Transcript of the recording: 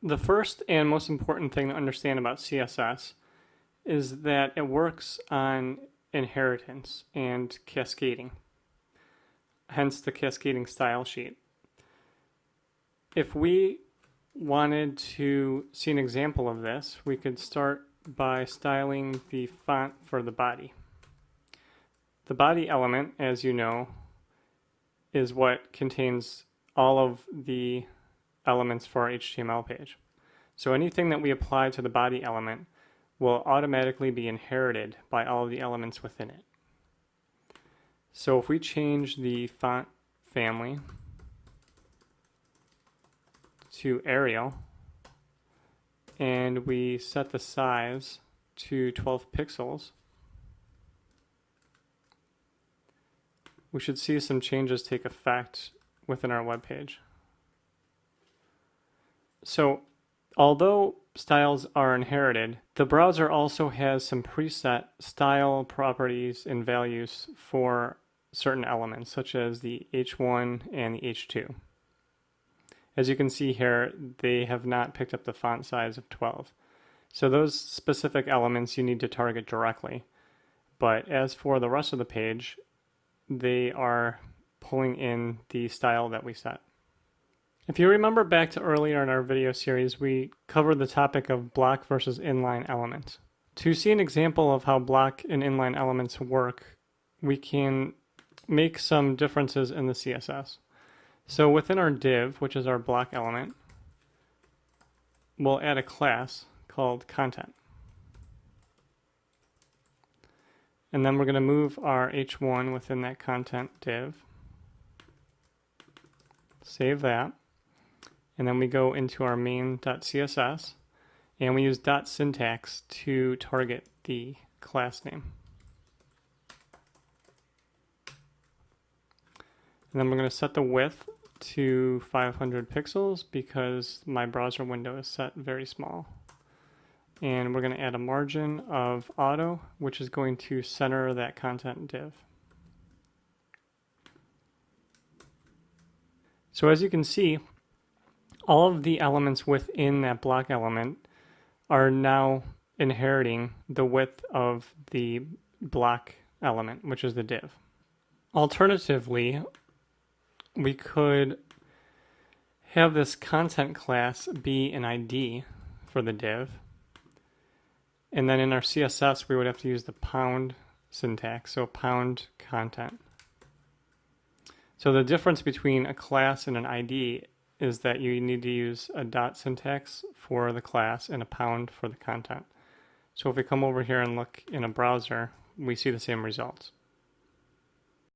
The first and most important thing to understand about CSS is that it works on inheritance and cascading, hence the cascading style sheet. If we wanted to see an example of this, we could start by styling the font for the body. The body element, as you know, is what contains all of the elements for our HTML page. So anything that we apply to the body element will automatically be inherited by all of the elements within it. So if we change the font family to Arial and we set the size to 12 pixels, we should see some changes take effect within our web page. So although styles are inherited, the browser also has some preset style properties and values for certain elements, such as the H1 and the H2. As you can see here, they have not picked up the font size of 12. So those specific elements you need to target directly. But as for the rest of the page, they are pulling in the style that we set. If you remember back to earlier in our video series, we covered the topic of block versus inline elements. To see an example of how block and inline elements work, we can make some differences in the CSS. So within our div, which is our block element, we'll add a class called content. And then we're going to move our H1 within that content div. Save that. And then we go into our main.css and we use .syntax to target the class name. And then we're going to set the width to 500 pixels because my browser window is set very small. And we're going to add a margin of auto, which is going to center that content div. So as you can see, all of the elements within that block element are now inheriting the width of the block element, which is the div. Alternatively, we could have this content class be an ID for the div. And then in our CSS, we would have to use the pound syntax, so pound content. So the difference between a class and an ID is that you need to use a .syntax for the class and a pound for the content. So if we come over here and look in a browser, we see the same results.